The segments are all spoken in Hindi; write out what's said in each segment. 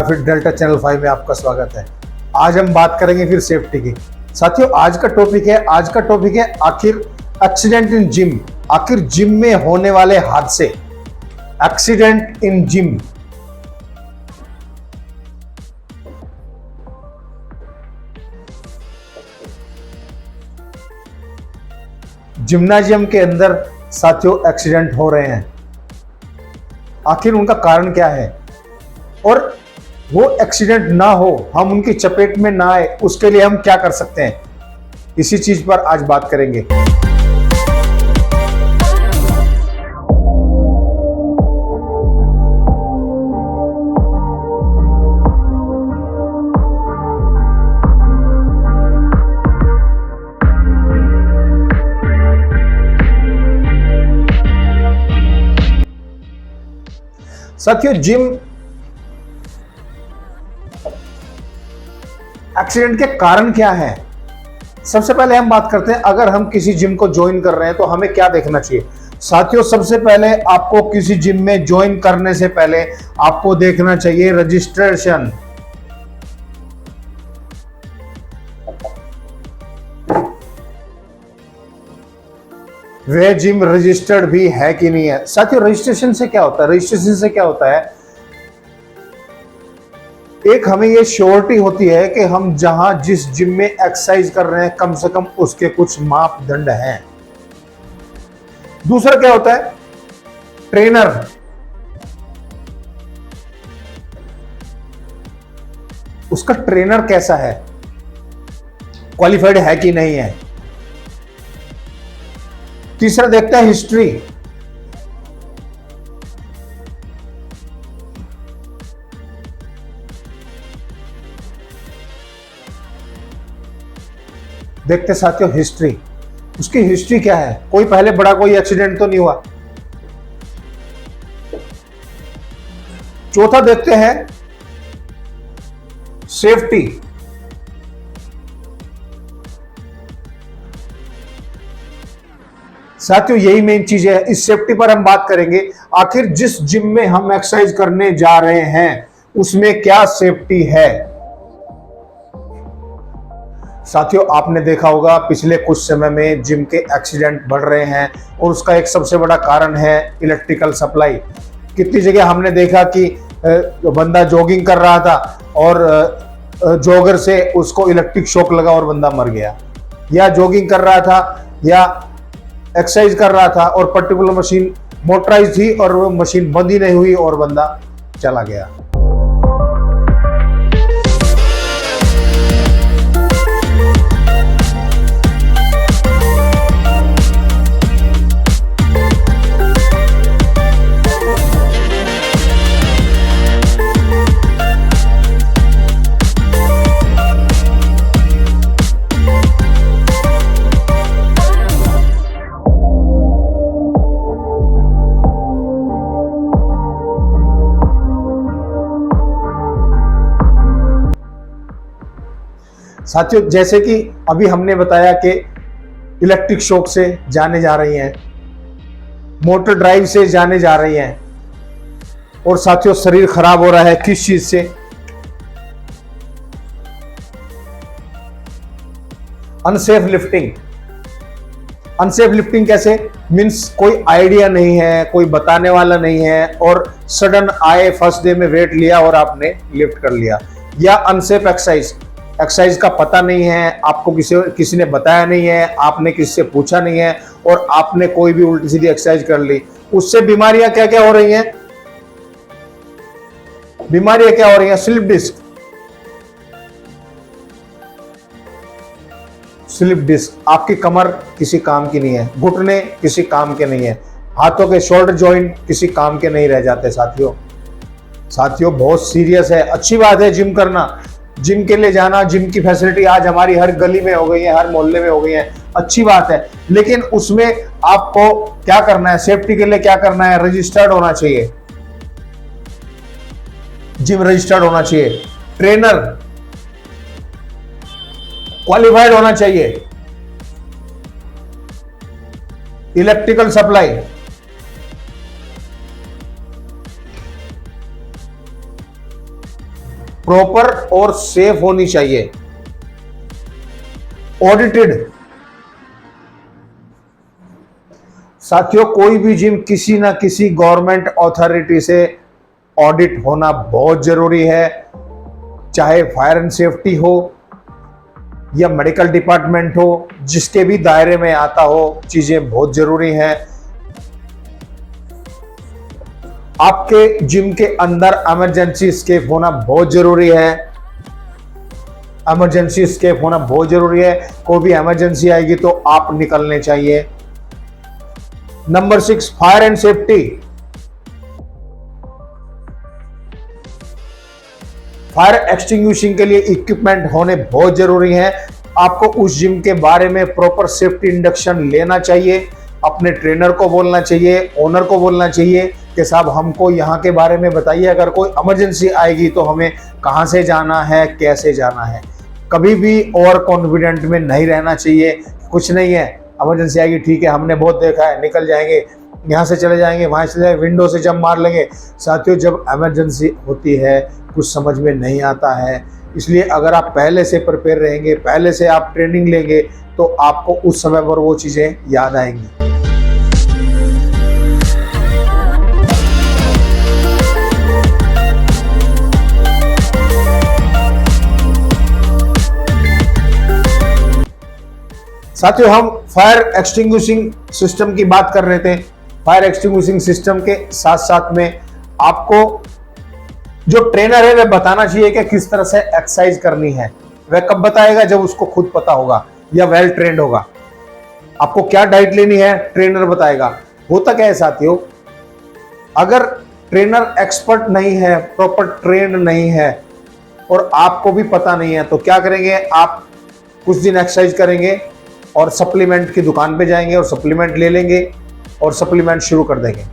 फिर डेल्टा चैनल 5 में आपका स्वागत है। आज हम बात करेंगे फिर सेफ्टी की। साथियों, आज का टॉपिक है आखिर एक्सीडेंट इन जिम। आखिर जिम में होने वाले हादसे, एक्सीडेंट इन जिम। जिम्नाजियम के अंदर साथियों एक्सीडेंट हो रहे हैं। आखिर उनका कारण क्या है और वो एक्सीडेंट ना हो, हम उनकी चपेट में ना आए, उसके लिए हम क्या कर सकते हैं, इसी चीज पर आज बात करेंगे। साथियों, जिम एक्सीडेंट के कारण क्या है, सबसे पहले हम बात करते हैं। अगर हम किसी जिम को ज्वाइन कर रहे हैं तो हमें क्या देखना चाहिए। साथियों, सबसे पहले आपको किसी जिम में ज्वाइन करने से पहले आपको देखना चाहिए रजिस्ट्रेशन। वह जिम रजिस्टर्ड भी है कि नहीं है। साथियों, रजिस्ट्रेशन से क्या होता है? रजिस्ट्रेशन से क्या होता है, एक हमें ये श्योरिटी होती है कि हम जहां जिस जिम में एक्सरसाइज कर रहे हैं कम से कम उसके कुछ मापदंड हैं। दूसरा क्या होता है, ट्रेनर। उसका ट्रेनर कैसा है, क्वालिफाइड है कि नहीं है। तीसरा देखते हैं हिस्ट्री। देखते साथियों हिस्ट्री, उसकी हिस्ट्री क्या है, कोई पहले बड़ा कोई एक्सीडेंट तो नहीं हुआ। चौथा देखते हैं सेफ्टी। साथियों, यही मेन चीज है, इस सेफ्टी पर हम बात करेंगे। आखिर जिस जिम में हम एक्सरसाइज करने जा रहे हैं उसमें क्या सेफ्टी है। साथियों, आपने देखा होगा पिछले कुछ समय में जिम के एक्सीडेंट बढ़ रहे हैं और उसका एक सबसे बड़ा कारण है इलेक्ट्रिकल सप्लाई। कितनी जगह हमने देखा कि बंदा जॉगिंग कर रहा था और जॉगर से उसको इलेक्ट्रिक शॉक लगा और बंदा मर गया, या जॉगिंग कर रहा था या एक्सरसाइज कर रहा था और पर्टिकुलर मशीन मोटराइज थी और वो मशीन बंद ही नहीं हुई और बंदा चला गया। साथियों, जैसे कि अभी हमने बताया कि इलेक्ट्रिक शॉक से जाने जा रही हैं, मोटर ड्राइव से जाने जा रही हैं, और साथियों शरीर खराब हो रहा है किस चीज से, अनसेफ लिफ्टिंग। अनसेफ लिफ्टिंग कैसे, मीन्स कोई आइडिया नहीं है, कोई बताने वाला नहीं है और सडन आए, फर्स्ट डे में वेट लिया और आपने लिफ्ट कर लिया। या अनसेफ एक्सरसाइज, एक्सरसाइज का पता नहीं है, आपको किसी ने बताया नहीं है, आपने किसी से पूछा नहीं है और आपने कोई भी उल्टी सीधी एक्सरसाइज कर ली। उससे बीमारियां क्या क्या हो रही हैं, बीमारियां क्या हो रही हैं, स्लिप डिस्क। स्लिप डिस्क, आपकी कमर किसी काम की नहीं है, घुटने किसी काम के नहीं है, हाथों के शोल्डर जॉइंट किसी काम के नहीं रह जाते। साथियों बहुत सीरियस है। अच्छी बात है जिम करना, जिम के लिए जाना, जिम की फैसिलिटी आज हमारी हर गली में हो गई है, हर मोहल्ले में हो गई है, अच्छी बात है। लेकिन उसमें आपको क्या करना है, सेफ्टी के लिए क्या करना है, रजिस्टर्ड होना चाहिए, जिम रजिस्टर्ड होना चाहिए, ट्रेनर क्वालिफाइड होना चाहिए, इलेक्ट्रिकल सप्लाई, प्रॉपर और सेफ होनी चाहिए, ऑडिटेड। साथियों, कोई भी जिम किसी ना किसी गवर्नमेंट अथॉरिटी से ऑडिट होना बहुत जरूरी है, चाहे फायर एंड सेफ्टी हो या मेडिकल डिपार्टमेंट हो, जिसके भी दायरे में आता हो, चीजें बहुत जरूरी हैं। आपके जिम के अंदर इमरजेंसी एस्केप होना बहुत जरूरी है, इमरजेंसी एस्केप होना बहुत जरूरी है। कोई भी इमरजेंसी आएगी तो आप निकलने चाहिए। Number 6, fire and safety. Fire extinguishing के लिए इक्विपमेंट होने बहुत जरूरी हैं। आपको उस जिम के बारे में प्रॉपर सेफ्टी इंडक्शन लेना चाहिए, अपने ट्रेनर को बोलना चाहिए, ओनर को बोलना चाहिए कि साहब हमको यहाँ के बारे में बताइए, अगर कोई इमरजेंसी आएगी तो हमें कहाँ से जाना है, कैसे जाना है। कभी भी ओवर कॉन्फिडेंट में नहीं रहना चाहिए, कुछ नहीं है, इमरजेंसी आएगी ठीक है, हमने बहुत देखा है, निकल जाएंगे, यहाँ से चले जाएंगे, वहाँ से चले जाएंगे, विंडो से जंप मार लेंगे। साथियों, जब इमरजेंसी होती है कुछ समझ में नहीं आता है, इसलिए अगर आप पहले से प्रिपेयर रहेंगे, पहले से आप ट्रेनिंग लेंगे तो आपको उस समय पर वो चीज़ें याद आएंगी। साथियों, हम फायर एक्सटिंग्विशिंग सिस्टम की बात कर रहे थे। फायर एक्सटिंग्विशिंग सिस्टम के साथ साथ में आपको जो ट्रेनर है वह बताना चाहिए कि किस तरह से एक्सरसाइज करनी है। वह कब बताएगा? जब उसको खुद पता होगा या वेल ट्रेंड होगा। आपको क्या डाइट लेनी है ट्रेनर बताएगा। होता क्या है साथियों, अगर ट्रेनर एक्सपर्ट नहीं है, प्रॉपर ट्रेंड नहीं है और आपको भी पता नहीं है, तो क्या करेंगे आप? कुछ दिन एक्सरसाइज करेंगे और सप्लीमेंट की दुकान पे जाएंगे और सप्लीमेंट ले लेंगे और सप्लीमेंट शुरू कर देंगे।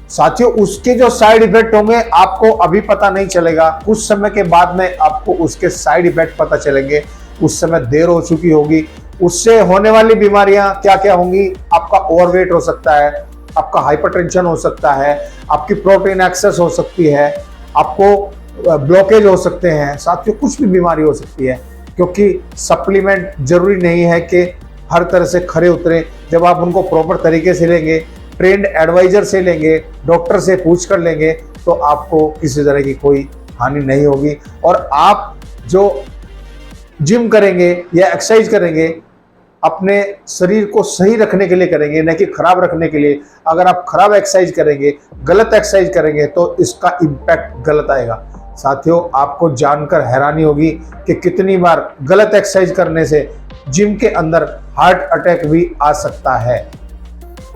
साथियों, उसके जो साइड इफेक्ट होंगे आपको अभी पता नहीं चलेगा, कुछ समय के बाद में आपको उसके साइड इफेक्ट पता चलेंगे। उस समय देर हो चुकी होगी। उससे होने वाली बीमारियां क्या क्या होंगी? आपका ओवरवेट हो सकता है, आपका हाइपरटेंशन हो सकता है, आपकी प्रोटीन एक्सेस हो सकती है, आपको ब्लॉकेज हो सकते हैं। साथियों, कुछ भी बीमारी हो सकती है, क्योंकि सप्लीमेंट जरूरी नहीं है कि हर तरह से खरे उतरे। जब आप उनको प्रॉपर तरीके से लेंगे, ट्रेंड एडवाइजर से लेंगे, डॉक्टर से पूछ कर लेंगे, तो आपको किसी तरह की कोई हानि नहीं होगी। और आप जो जिम करेंगे या एक्सरसाइज करेंगे, अपने शरीर को सही रखने के लिए करेंगे, न कि खराब रखने के लिए। अगर आप खराब एक्सरसाइज करेंगे, गलत एक्सरसाइज करेंगे, तो इसका इम्पैक्ट गलत आएगा। साथियों, आपको जानकर हैरानी होगी कि कितनी बार गलत एक्सरसाइज करने से जिम के अंदर हार्ट अटैक भी आ सकता है।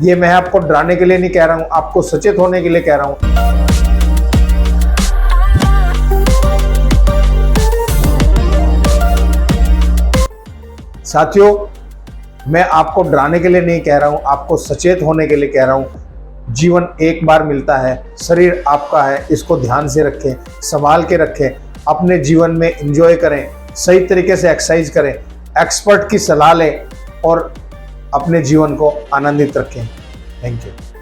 ये मैं आपको डराने के लिए नहीं कह रहा हूं, आपको सचेत होने के लिए कह रहा हूं। साथियों, मैं आपको डराने के लिए नहीं कह रहा हूं, आपको सचेत होने के लिए कह रहा हूं। जीवन एक बार मिलता है, शरीर आपका है, इसको ध्यान से रखें, संभाल के रखें, अपने जीवन में एंजॉय करें, सही तरीके से एक्सरसाइज करें, एक्सपर्ट की सलाह लें और अपने जीवन को आनंदित रखें। Thank you.